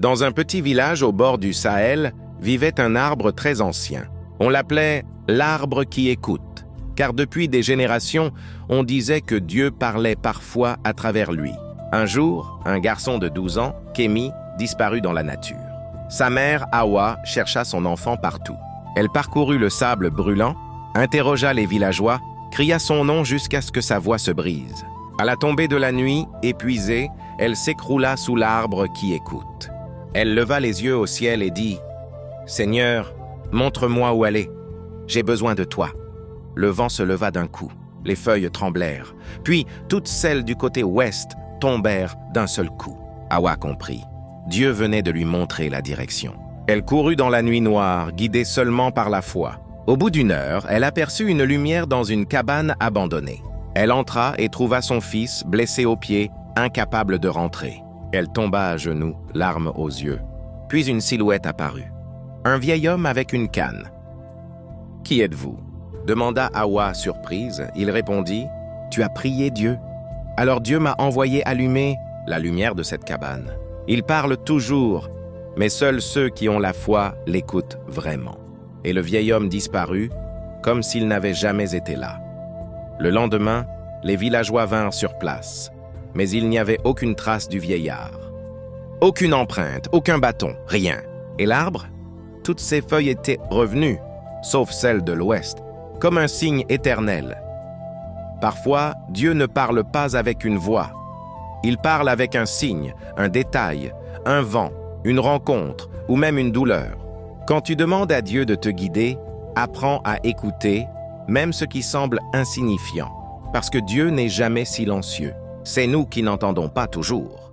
Dans un petit village au bord du Sahel vivait un arbre très ancien. On l'appelait l'arbre qui écoute, car depuis des générations, on disait que Dieu parlait parfois à travers lui. Un jour, un garçon de 12 ans, Kémi, disparut dans la nature. Sa mère, Hawa, chercha son enfant partout. Elle parcourut le sable brûlant, interrogea les villageois, cria son nom jusqu'à ce que sa voix se brise. À la tombée de la nuit, épuisée, elle s'écroula sous l'arbre qui écoute. Elle leva les yeux au ciel et dit « Seigneur, montre-moi où aller. J'ai besoin de toi. » Le vent se leva d'un coup. Les feuilles tremblèrent. Puis, toutes celles du côté ouest tombèrent d'un seul coup. Hawa comprit. Dieu venait de lui montrer la direction. Elle courut dans la nuit noire, guidée seulement par la foi. Au bout d'une heure, elle aperçut une lumière dans une cabane abandonnée. Elle entra et trouva son fils, blessé aux pieds, incapable de rentrer. Elle tomba à genoux, larmes aux yeux. Puis une silhouette apparut. Un vieil homme avec une canne. « Qui êtes-vous » demanda Hawa surprise. Il répondit « Tu as prié Dieu. Alors Dieu m'a envoyé allumer la lumière de cette cabane. Il parle toujours, mais seuls ceux qui ont la foi l'écoutent vraiment. » Et le vieil homme disparut, comme s'il n'avait jamais été là. Le lendemain, les villageois vinrent sur place, mais il n'y avait aucune trace du vieillard. Aucune empreinte, aucun bâton, rien. Et l'arbre? Toutes ses feuilles étaient revenues, sauf celles de l'ouest, comme un signe éternel. Parfois, Dieu ne parle pas avec une voix. Il parle avec un signe, un détail, un vent, une rencontre ou même une douleur. Quand tu demandes à Dieu de te guider, apprends à écouter, même ce qui semble insignifiant, parce que Dieu n'est jamais silencieux. C'est nous qui n'entendons pas toujours.